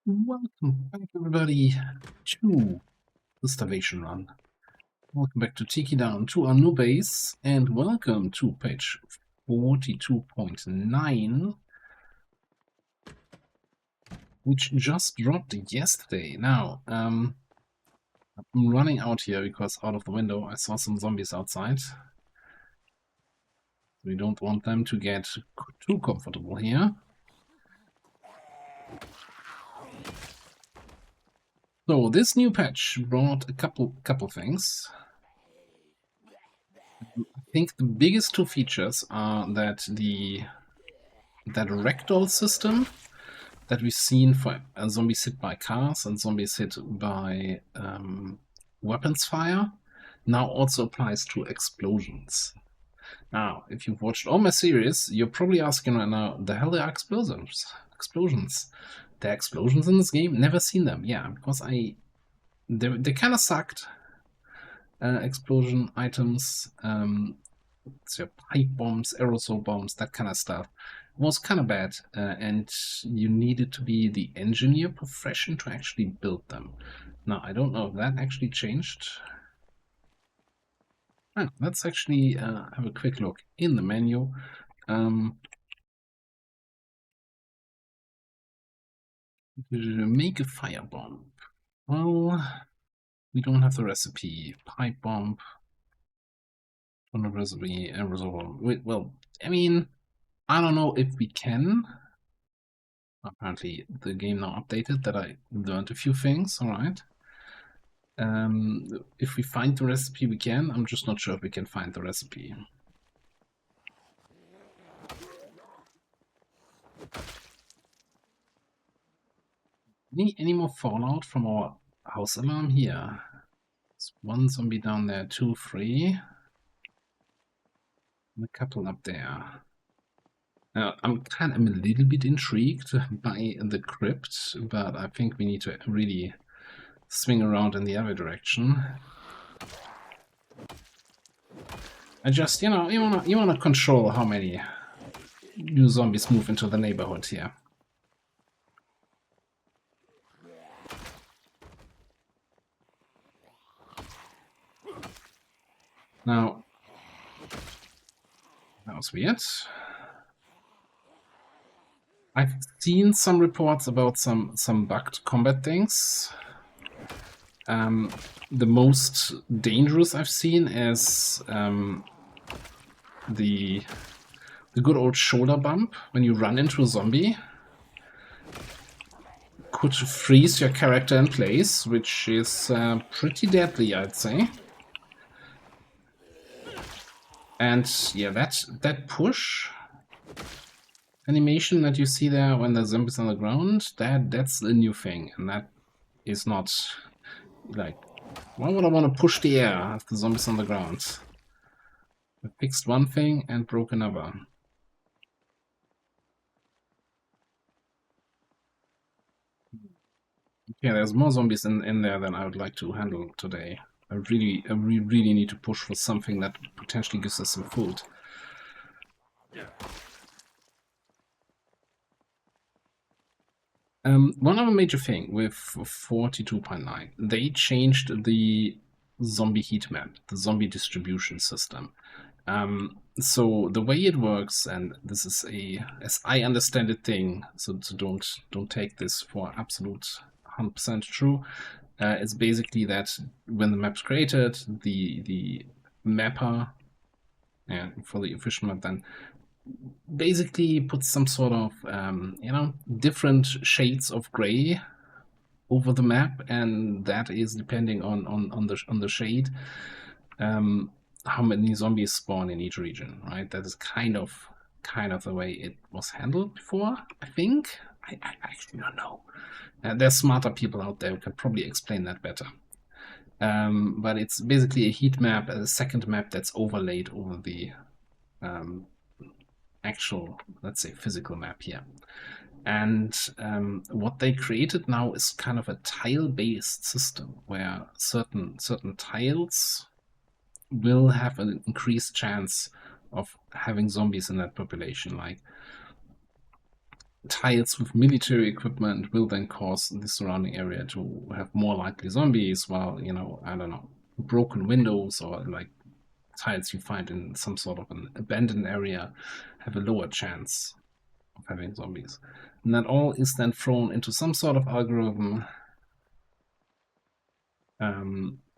Welcome back, everybody, to the Starvation run. Welcome back to Tiki Down, to our new base, and welcome to patch 42.9, which just dropped yesterday. Now, I'm running out here because out of the window I saw some zombies outside. We don't want them to get too comfortable here. So this new patch brought a couple things. I think the biggest two features are that that ragdoll system that we've seen for zombies hit by cars and zombies hit by weapons fire now also applies to explosions. Now, if you've watched all my series, you're probably asking right now, the hell are explosions? There are explosions in this game? Never seen them. Yeah, because they kind of sucked. Explosion items, so pipe bombs, aerosol bombs, that kind of stuff was kind of bad, and you needed to be the engineer profession to actually build them. Now, I don't know if that actually changed. Let's actually have a quick look in the menu. Make a firebomb. Well, we don't have the recipe. Pipe bomb. On the recipe, aerosol. Wait, well, I mean, I don't know if we can. Apparently, the game now updated that I learned a few things. All right. If we find the recipe, we can. I'm just not sure if we can find the recipe. Any more fallout from our house alarm here? There's one zombie down there, 2, 3. And a couple up there. I'm a little bit intrigued by the crypt, but I think we need to really swing around in the other direction. I just, you wanna control how many new zombies move into the neighborhood here. Now, that was weird. I've seen some reports about some bugged combat things. The most dangerous I've seen is the good old shoulder bump when you run into a zombie. Could freeze your character in place, which is pretty deadly, I'd say. And yeah, that push animation that you see there when the zombie's on the ground, that's a new thing, and that is not like, why would I want to push the air if the zombie's on the ground? I fixed one thing and broke another. Yeah, there's more zombies in there than I would like to handle today. We really need to push for something that potentially gives us some food. One other major thing with 42.9, they changed the zombie heat map, the zombie distribution system. So the way it works, and this is as I understand it, thing, so don't take this for absolute 100% true. It's basically that when the map's created, the mapper, for the official map, then basically puts some sort of different shades of gray over the map, and that is depending on the shade, how many zombies spawn in each region, right? That is kind of the way it was handled before, I think. I actually don't know. There's smarter people out there who can probably explain that better. But it's basically a heat map, a second map that's overlaid over the actual, let's say, physical map here. And what they created now is kind of a tile-based system where certain tiles will have an increased chance of having zombies in that population. Like tiles with military equipment will then cause the surrounding area to have more likely zombies, while, you know, I don't know, broken windows or like tiles you find in some sort of an abandoned area have a lower chance of having zombies. And that all is then thrown into some sort of algorithm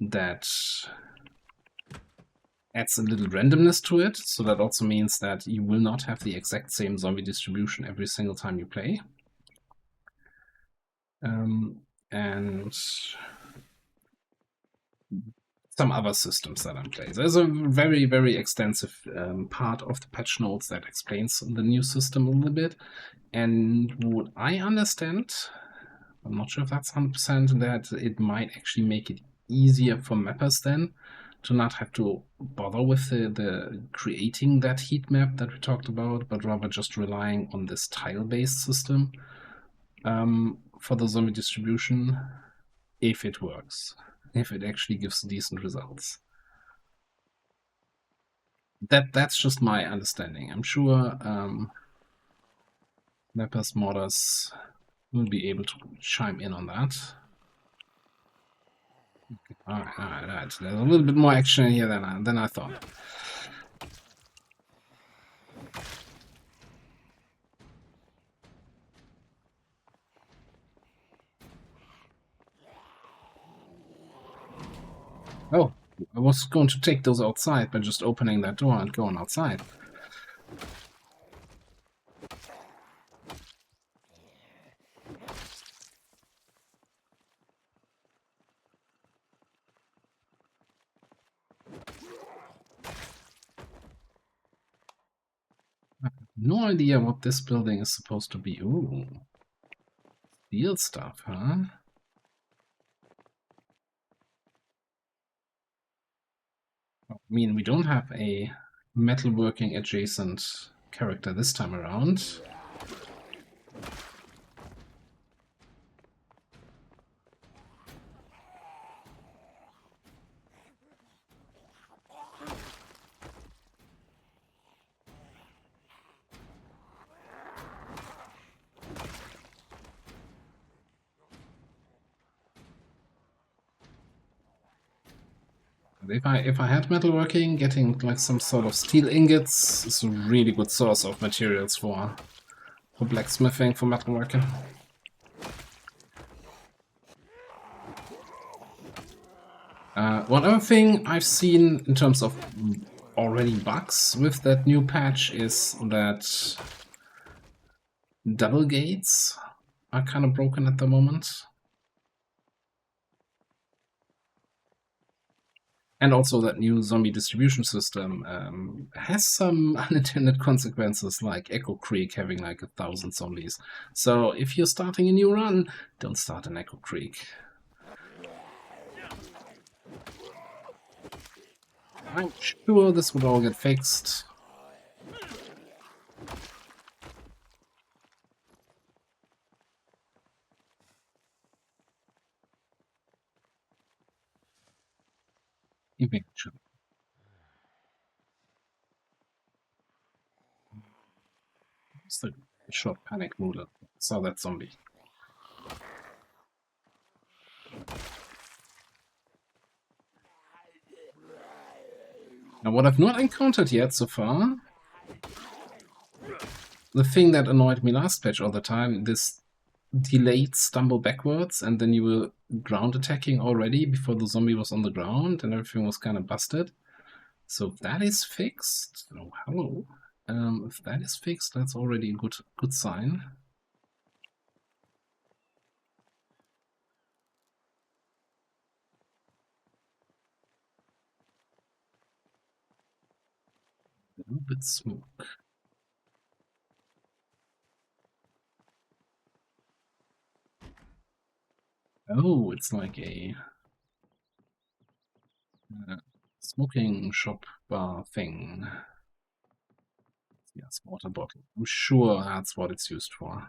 that adds a little randomness to it. So that also means that you will not have the exact same zombie distribution every single time you play. And some other systems that are in place. There's a very, very extensive part of the patch notes that explains the new system a little bit. And what I understand, I'm not sure if that's 100%, that it might actually make it easier for mappers then to not have to bother with the creating that heat map that we talked about, but rather just relying on this tile-based system for the zombie distribution, if it works, if it actually gives decent results. That's just my understanding. I'm sure mappers, modders will be able to chime in on that. Alright, there's a little bit more action here than I thought. Oh, I was going to take those outside by just opening that door and going outside. I have no idea what this building is supposed to be. Ooh. Steel stuff, huh? I mean, we don't have a metalworking adjacent character this time around. If I had metalworking, getting like some sort of steel ingots is a really good source of materials for blacksmithing, for metalworking. One other thing I've seen in terms of already bugs with that new patch is that double gates are kind of broken at the moment. And also that new zombie distribution system has some unintended consequences, like Echo Creek having like 1,000 zombies. So if you're starting a new run, don't start in Echo Creek. I'm sure this would all get fixed. Eventually. It's the short panic mood. Saw that zombie. Now, what I've not encountered yet so far, the thing that annoyed me last patch all the time, this delayed stumble backwards, and then you were ground attacking already before the zombie was on the ground, and everything was kind of busted. So if that is fixed, oh hello. If that is fixed, that's already a good sign. A little bit smoke. Oh, it's like a smoking shop bar thing. Yes, water bottle. I'm sure that's what it's used for.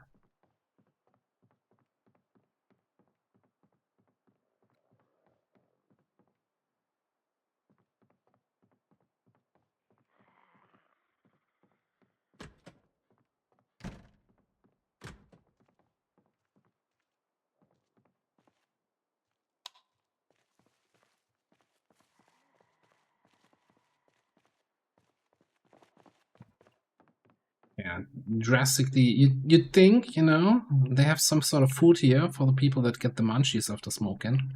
drastically. You'd think, you know, they have some sort of food here for the people that get the munchies after smoking.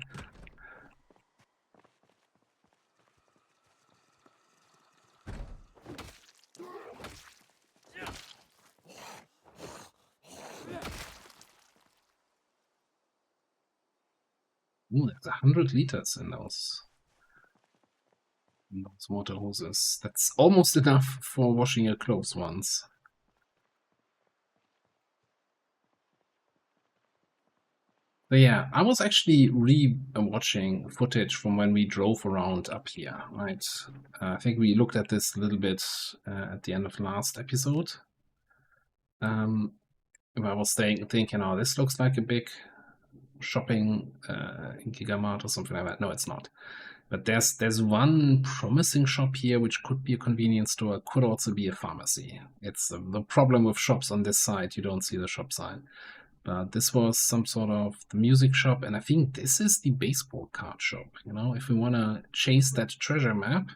Ooh, there's 100 liters in those water hoses. That's almost enough for washing your clothes once. But yeah, I was actually re-watching footage from when we drove around up here, right? I think we looked at this a little bit at the end of last episode. I was thinking, oh, this looks like a big shopping Gigamart or something like that. No, it's not. But there's one promising shop here, which could be a convenience store, could also be a pharmacy. It's the problem with shops on this side, you don't see the shop sign. But this was some sort of the music shop, and I think this is the baseball card shop. You know, if we want to chase that treasure map,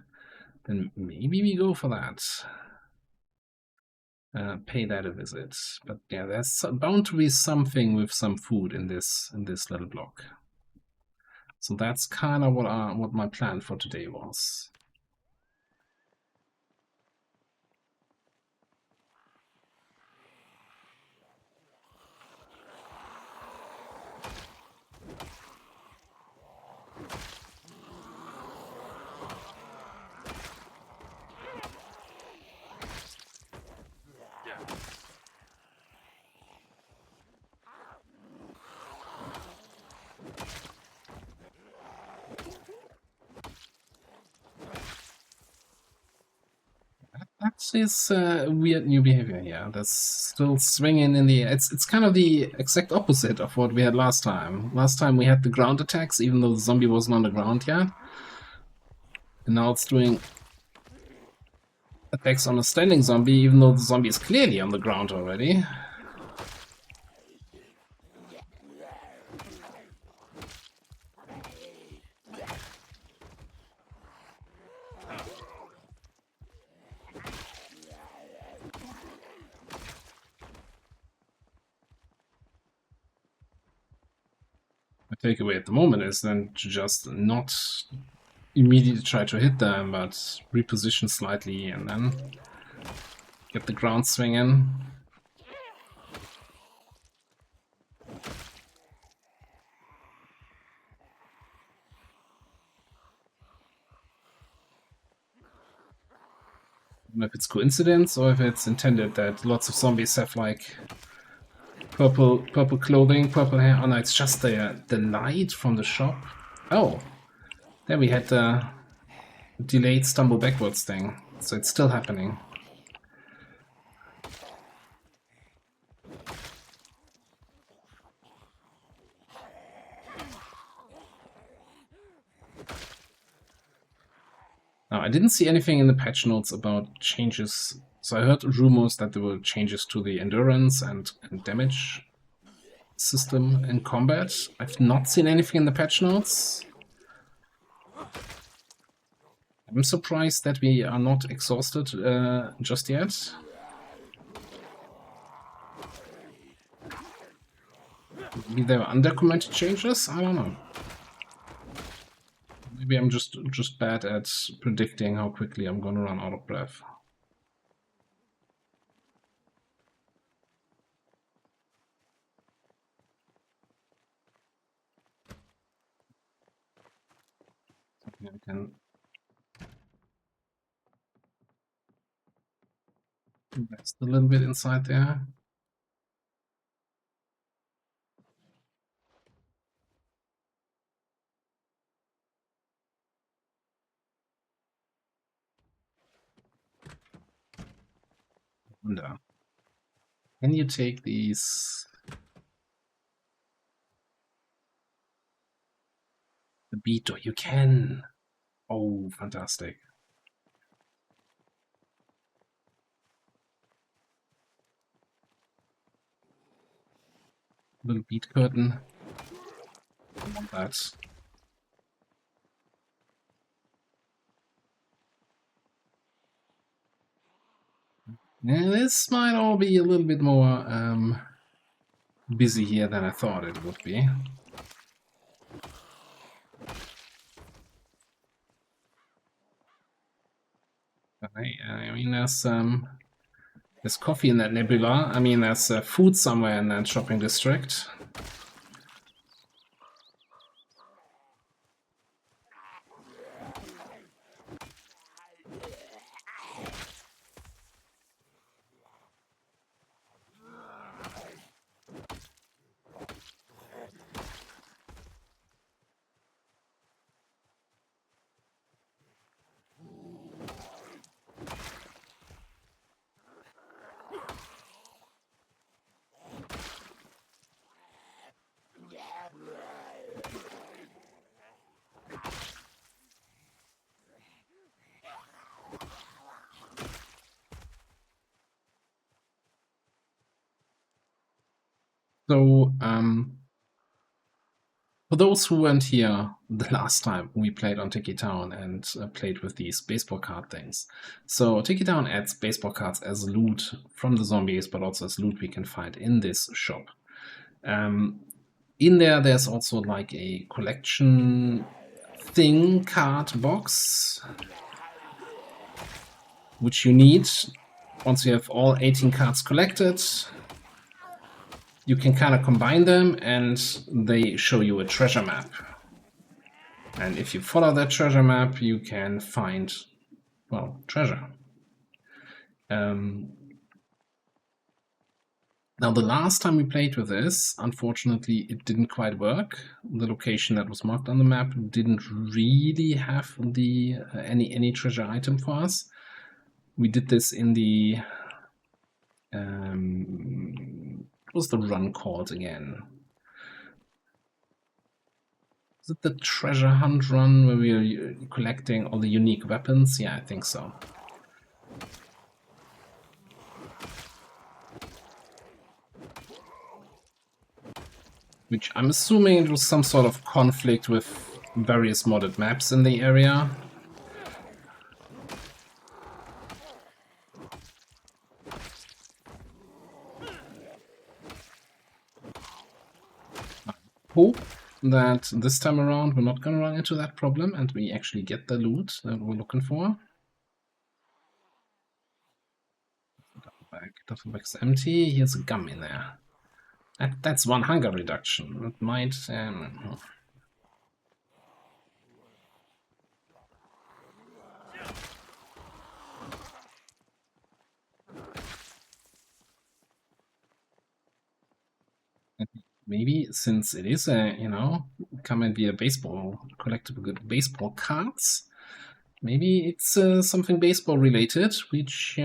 then maybe we go for that. Pay that a visit. But yeah, there's bound to be something with some food in this little block. So that's kind of what my plan for today was. That is weird new behavior here. That's still swinging in the air. It's kind of the exact opposite of what we had last time. Last time we had the ground attacks, even though the zombie wasn't on the ground yet. And now it's doing attacks on a standing zombie, even though the zombie is clearly on the ground already. My takeaway at the moment is then to just not immediately try to hit them, but reposition slightly and then get the ground swinging. I don't know if it's coincidence or if it's intended that lots of zombies have like purple clothing, purple hair. Oh no, it's just the light from the shop. Oh, there we had the delayed stumble backwards thing. So it's still happening. Now, I didn't see anything in the patch notes about changes. So I heard rumors that there were changes to the endurance and damage system in combat. I've not seen anything in the patch notes. I'm surprised that we are not exhausted just yet. Maybe there were undocumented changes? I don't know. Maybe I'm just bad at predicting how quickly I'm gonna run out of breath. Something I can invest a little bit inside there. Wonder. Can you take these? The beetle, you can. Oh, fantastic. Little bead curtain. I want that. Yeah, this might all be a little bit more busy here than I thought it would be. I mean, there's coffee in that nebula. I mean, there's food somewhere in that shopping district. So, for those who weren't here the last time we played on Tiki Town and played with these baseball card things. So Tiki Town adds baseball cards as loot from the zombies, but also as loot we can find in this shop. In there's also like a collection thing card box, which you need once you have all 18 cards collected. You can kind of combine them and they show you a treasure map. And if you follow that treasure map, you can find, well, treasure. Now, the last time we played with this, unfortunately, it didn't quite work. The location that was marked on the map didn't really have the any treasure item for us. We did this in the what was the run called again? Is it the treasure hunt run where we are collecting all the unique weapons? Yeah, I think so. Which I'm assuming it was some sort of conflict with various modded maps in the area. I hope that this time around we're not going to run into that problem and we actually get the loot that we're looking for. Duffel bag's empty. Here's a gum in there. That's one hunger reduction. That might... maybe since it is a, come and be a baseball, collectible baseball cards, maybe it's something baseball related, which,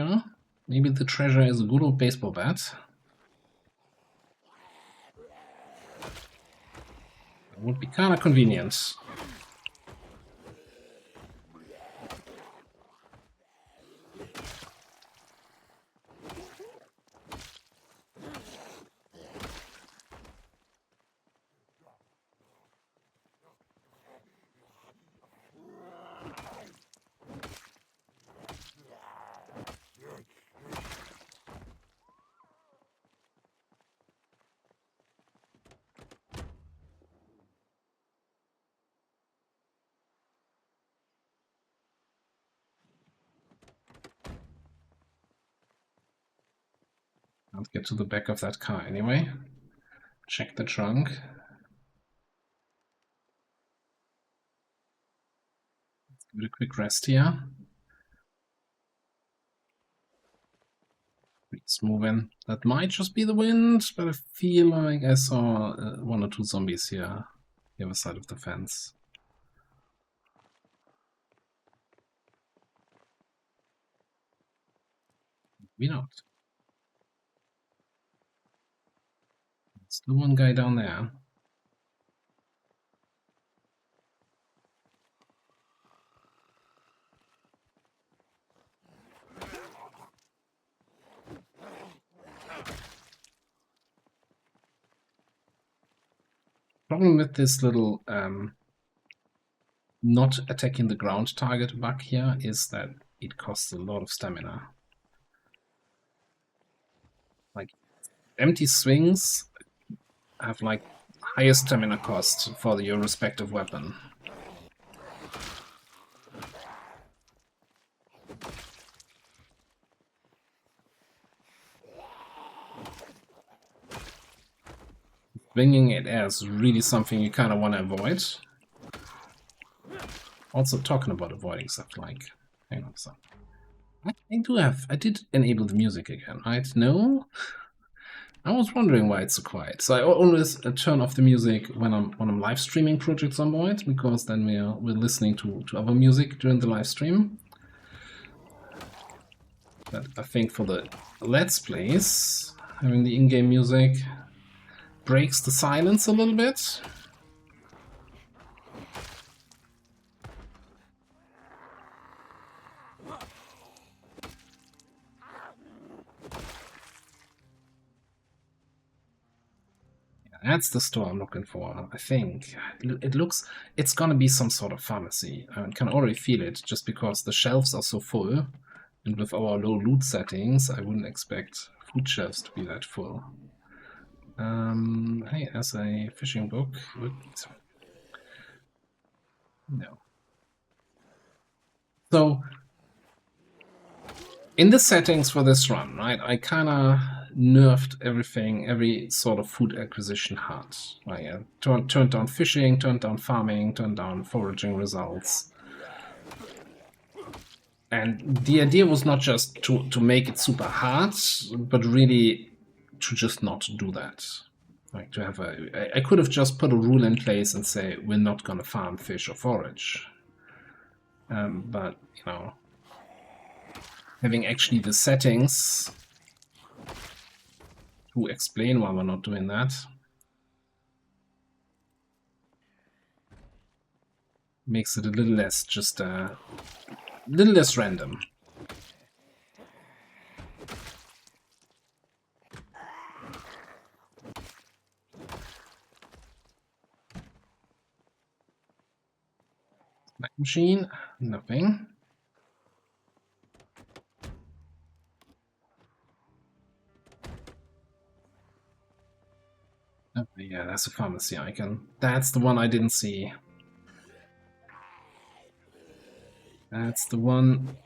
maybe the treasure is a good old baseball bat. That would be kind of convenient. I'll get to the back of that car anyway. Check the trunk. Let's give it a quick rest here. It's moving. That might just be the wind, but I feel like I saw one or two zombies here, the other side of the fence. Maybe not. It's the one guy down there. Problem with this little not attacking the ground target bug here is that it costs a lot of stamina. Like, empty swings have like highest stamina cost for your respective weapon. Swinging it as really something you kind of want to avoid. Also, talking about avoiding stuff, like, hang on a second. I did enable the music again, right? No? I was wondering why it's so quiet. So I always turn off the music when I'm live streaming Project Zomboid, because then we're listening to other music during the live stream. But I think for the Let's Plays, having the in-game music breaks the silence a little bit. That's the store I'm looking for, I think. It's gonna be some sort of pharmacy. I can already feel it, just because the shelves are so full. And with our low loot settings, I wouldn't expect food shelves to be that full. Hey, as a fishing book. No. So, in the settings for this run, right, I kind of nerfed everything, every sort of food acquisition HUD. Like, turned down fishing, turned down farming, turned down foraging results. And the idea was not just to make it super hard, but really to just not do that. Like, to have I could have just put a rule in place and say, we're not going to farm fish or forage. But, you know, having actually the settings to explain why we're not doing that makes it a little less just a little less random. Snack machine, nothing. Oh, yeah, that's a pharmacy icon. That's the one I didn't see. That's the one.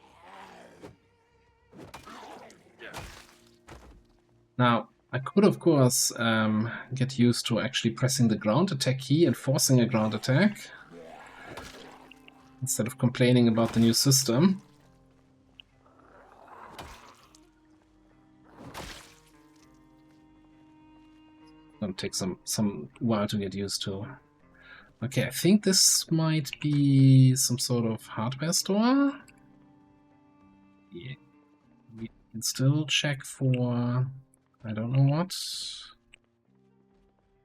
Now, I could, of course, get used to actually pressing the ground attack key and forcing a ground attack, instead of complaining about the new system. It'll take some while to get used to. Okay, I think this might be some sort of hardware store. Yeah. We can still check for, I don't know what.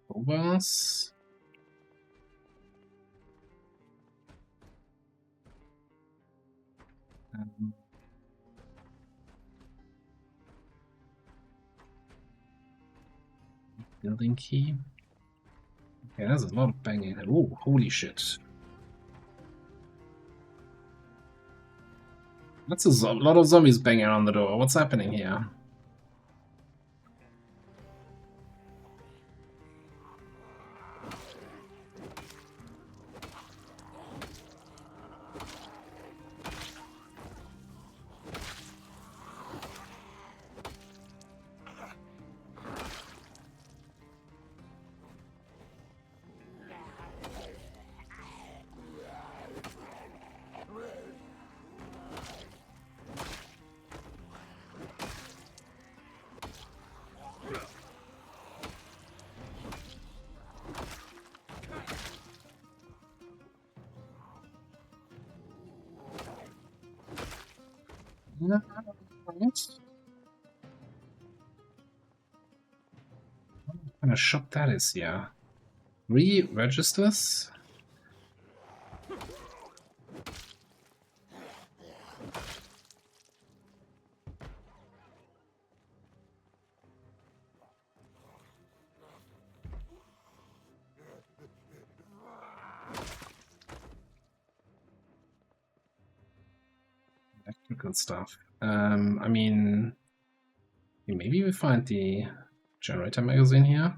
Crowbars. Building key. Okay, there's a lot of banging. Oh, holy shit. That's a lot of zombies banging on the door. What's happening here? What kind of shop that is here? Re-registers? Electrical stuff. I mean, Maybe we find the generator magazine here.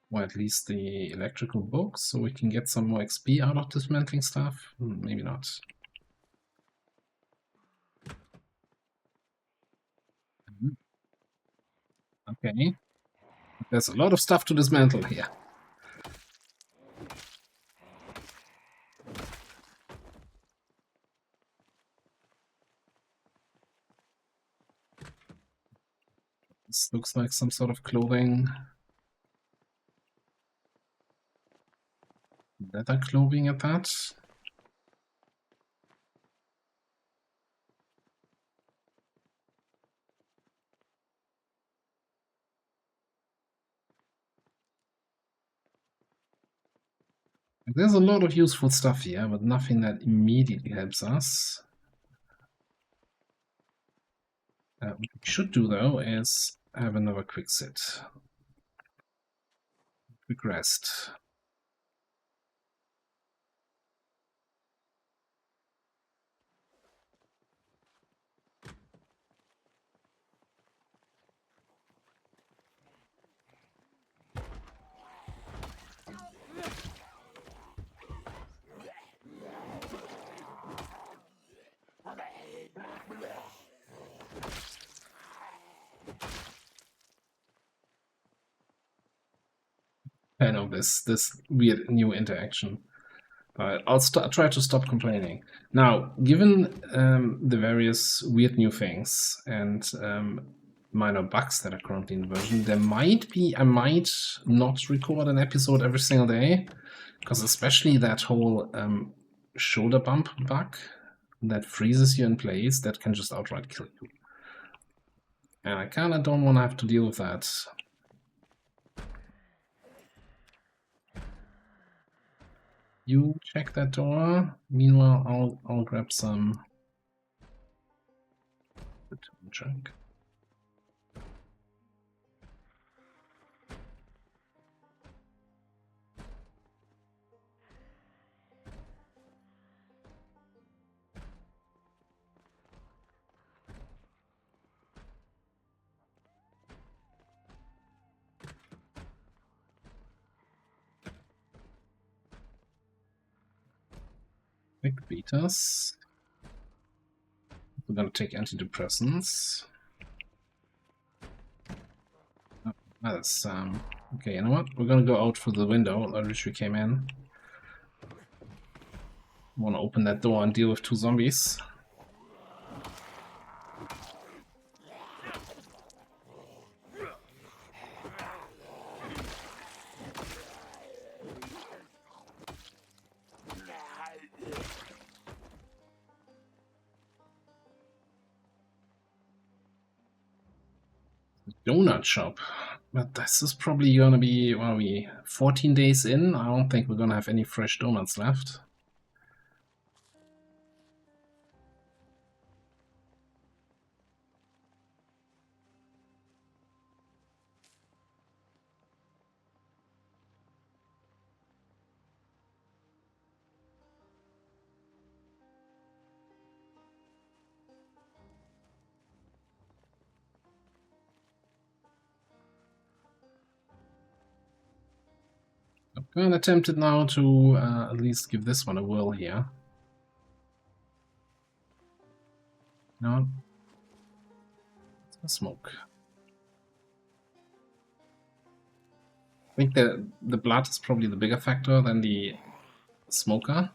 Or at least the electrical books, so we can get some more XP out of dismantling stuff. Maybe not. Okay. There's a lot of stuff to dismantle here. This looks like some sort of clothing. Leather clothing at that. There's a lot of useful stuff here, but nothing that immediately helps us. What we should do, though, is have another quick sit. Quick rest. I know this weird new interaction. But I'll try to stop complaining. Now, given the various weird new things and minor bugs that are currently in the version, I might not record an episode every single day, because especially that whole shoulder bump bug that freezes you in place, that can just outright kill you. And I kind of don't want to have to deal with that. You check that door. Meanwhile, I'll grab some junk. Big betas. We're gonna take antidepressants. Oh, that's okay. You know what? We're gonna go out through the window at which we came in. Want to open that door and deal with two zombies. Donut shop. But this is probably gonna be, what are we, 14 days in? I don't think we're gonna have any fresh donuts left. I'm kind of tempted now to at least give this one a whirl here. No, smoke. I think the blood is probably the bigger factor than the smoker.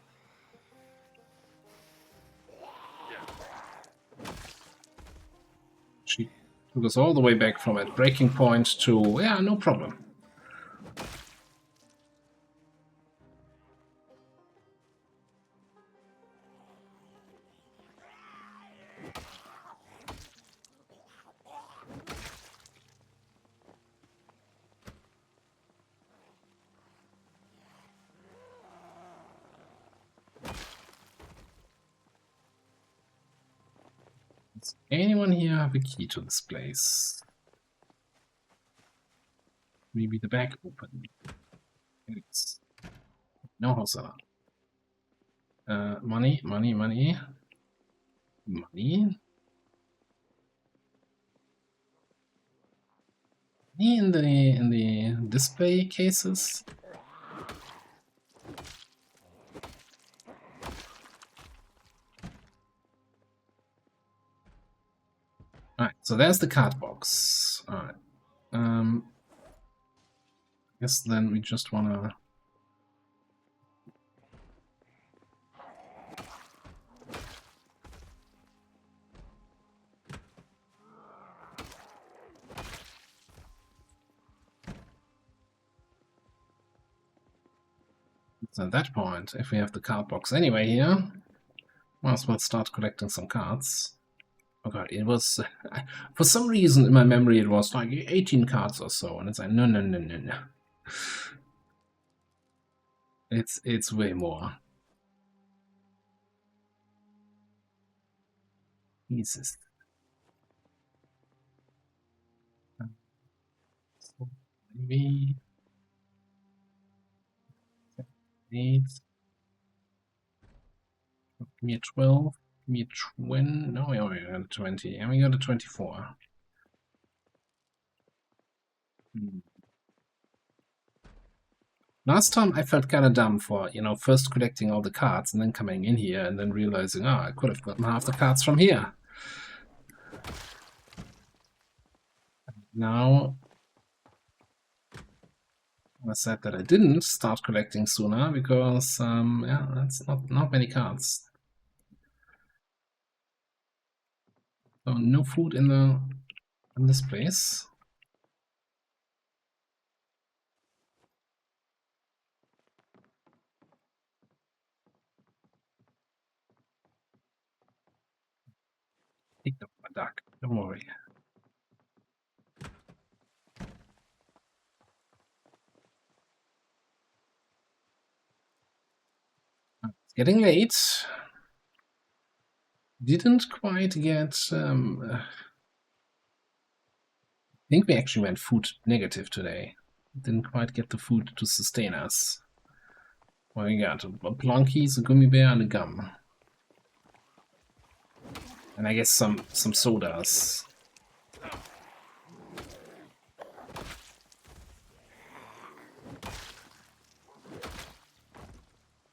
She took us all the way back from at breaking point to, yeah, no problem. Does anyone here have a key to this place? Maybe the back open. It's no Hossa. Money, money, money. Money. Any in the display cases? Alright, so there's the card box. Alright. Guess then we just wanna at that point, if we have the card box anyway here, might as well start collecting some cards. Oh god, it was for some reason in my memory it was like 18 cards or so, and it's like no. It's way more. Jesus. So maybe 8. Give me a 12. Give me a 20. No, we already got a 20. And we got a 24. Last time I felt kind of dumb for, first collecting all the cards and then coming in here and then realizing, I could have gotten half the cards from here. Now, I said that I didn't start collecting sooner because, yeah, that's not many cards. So no food in this place. Pick up my duck. Don't worry. It's getting late. Didn't quite get. I think we actually went food negative today. Didn't quite get the food to sustain us. What we got? A Plonkies, a gummy bear, and a gum. And I guess some sodas.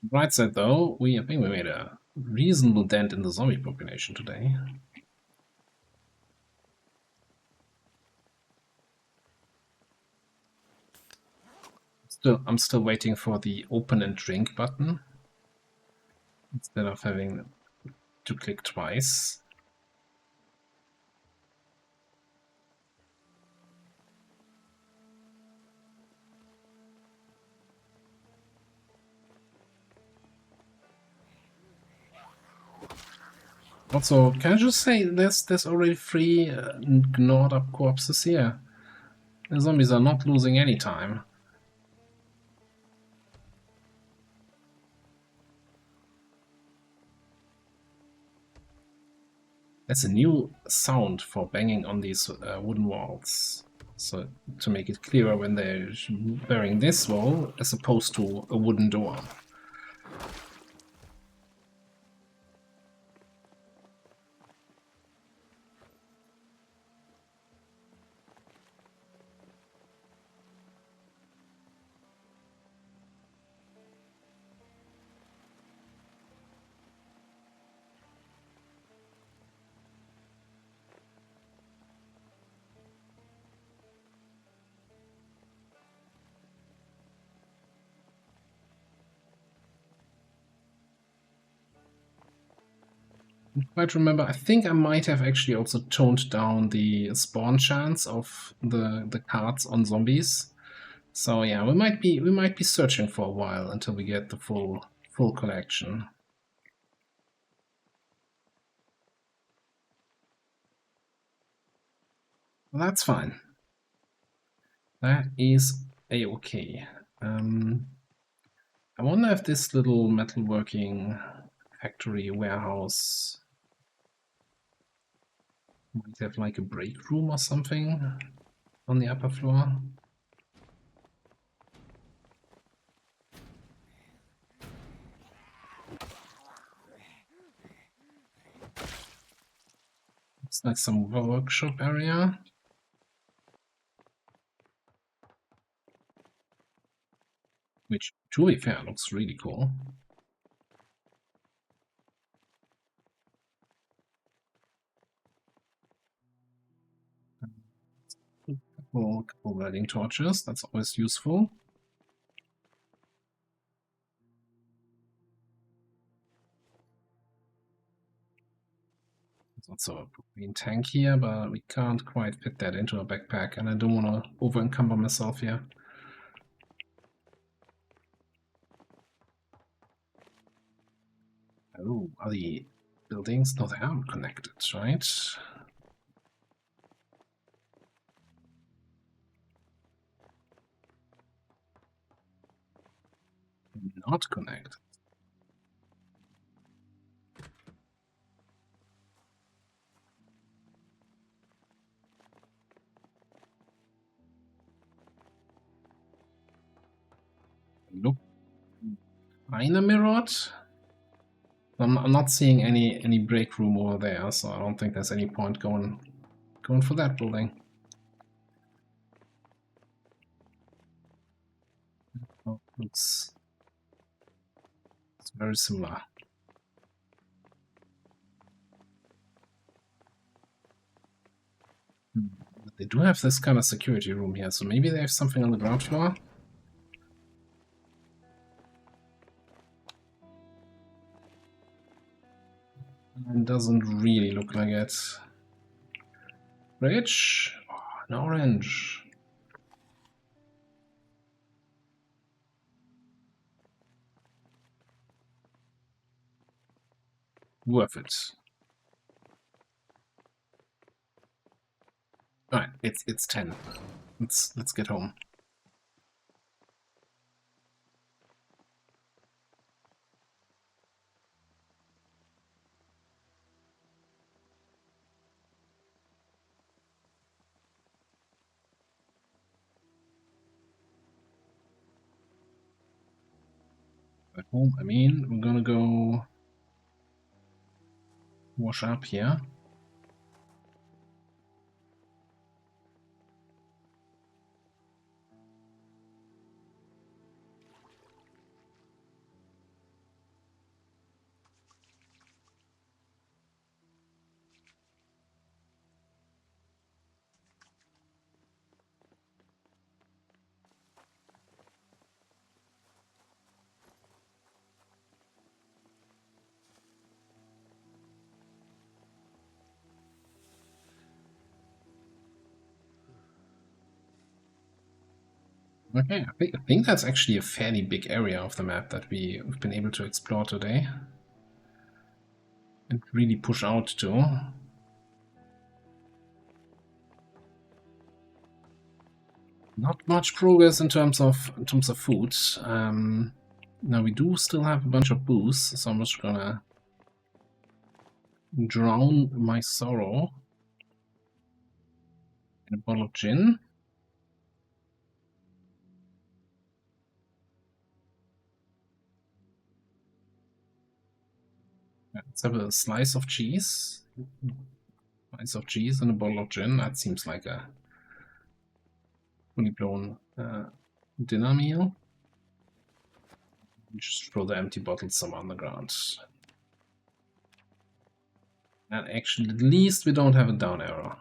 Bright side though, I think we made a reasonable dent in the zombie population today. I'm still waiting for the open and drink button instead of having to click twice. Also, can I just say there's already 3 gnawed up corpses here. The zombies are not losing any time. That's a new sound for banging on these wooden walls. So to make it clearer when they're burying this wall as opposed to a wooden door. I quite remember. I think I might have actually also toned down the spawn chance of the cards on zombies. So yeah, we might be searching for a while until we get the full collection. Well, that's fine. That is a-okay. I wonder if this little metalworking factory warehouse might have like a break room or something on the upper floor. It's like some workshop area. which, to be fair, looks really cool. Couple welding torches, that's always useful. There's also a propane tank here, but we can't quite fit that into a backpack, and I don't want to over-encumber myself here. Oh, are the buildings? No, they aren't connected, right? Not connected. Look, kinda mirrored. I'm not seeing any break room over there, so I don't think there's any point going for that building. Oh, it's very similar. They do have this kind of security room here, so maybe they have something on the ground floor. It doesn't really look like it. Bridge? Oh, an orange. Worth it. Alright, it's 10. Let's get home. At home, I mean, we're gonna go wash up here. Okay, I think that's actually a fairly big area of the map that we've been able to explore today. And really push out to. Not much progress in terms of food. Now we do still have a bunch of booze, so I'm just gonna drown my sorrow in a bottle of gin. Let's have a slice of cheese. Slice of cheese and a bottle of gin. That seems like a fully blown dinner meal. Just throw the empty bottles somewhere on the ground. And actually, at least we don't have a down arrow.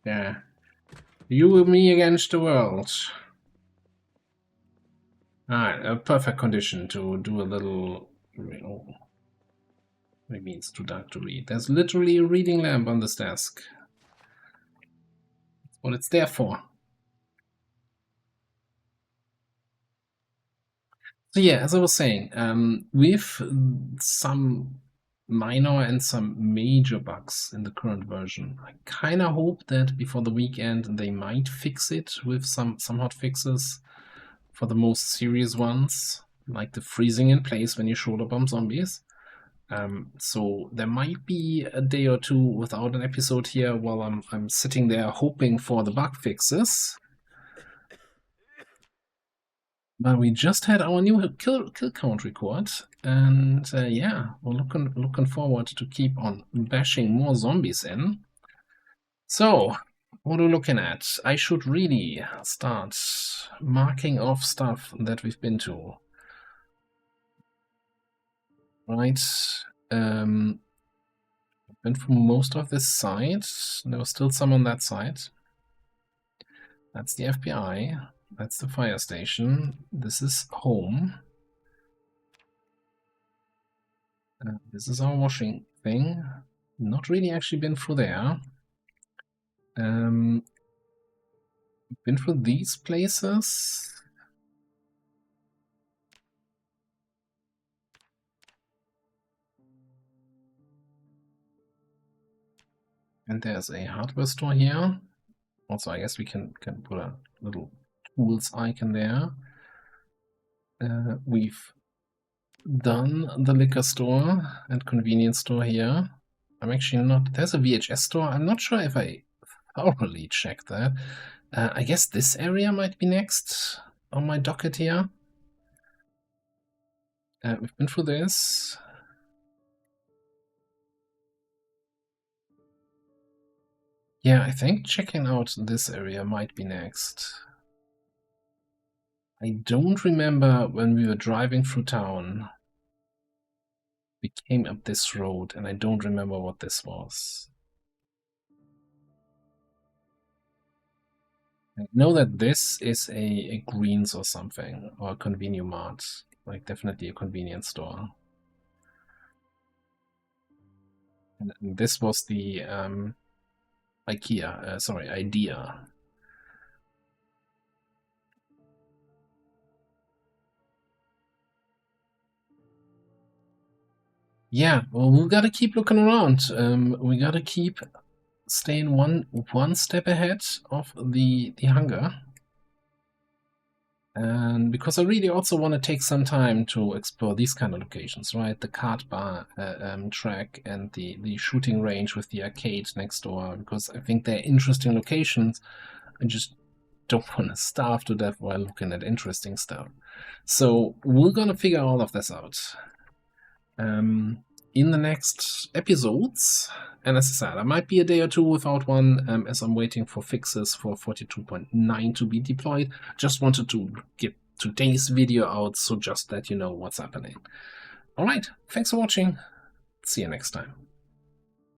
Yeah. You and me against the world. Alright, a perfect condition to do a little... Oh, maybe it's too dark to read. There's literally a reading lamp on this desk. That's what it's there for. So yeah, as I was saying, with some minor and some major bugs in the current version, I kind of hope that before the weekend they might fix it with some hot fixes for the most serious ones, like the freezing in place when you shoulder bomb zombies. So there might be a day or two without an episode here while I'm sitting there hoping for the bug fixes. But we just had our new kill count record, and yeah, we're looking forward to keep on bashing more zombies in. So, What are we looking at? I should really start marking off stuff that we've been to. Right. Been through most of this side. There was still some on that side. That's the FBI. That's the fire station. This is home. This is our washing thing. Not really actually been through there. Been through these places. And there's a hardware store here. Also, I guess we can put a little tools icon there. We've done the liquor store and convenience store here. I'm actually not... There's a VHS store. I'm not sure if I thoroughly checked that. I guess this area might be next on my docket here. We've been through this. Yeah, I think checking out this area might be next. I don't remember when we were driving through town. We came up this road, and I don't remember what this was. I know that this is a Greens or something, or a convenience mart. Like, definitely a convenience store. And this was the idea. Yeah, well, we gotta keep looking around. We gotta keep staying one step ahead of the hunger. And because I really also want to take some time to explore these kind of locations, right? The kart bar track and the shooting range with the arcade next door, because I think they're interesting locations. I just don't want to starve to death while looking at interesting stuff. So we're gonna figure all of this out in the next episodes. And as I said, I might be a day or two without one, as I'm waiting for fixes for 42.9 to be deployed. Just wanted to get today's video out, so just that you know what's happening. Alright, thanks for watching. See you next time.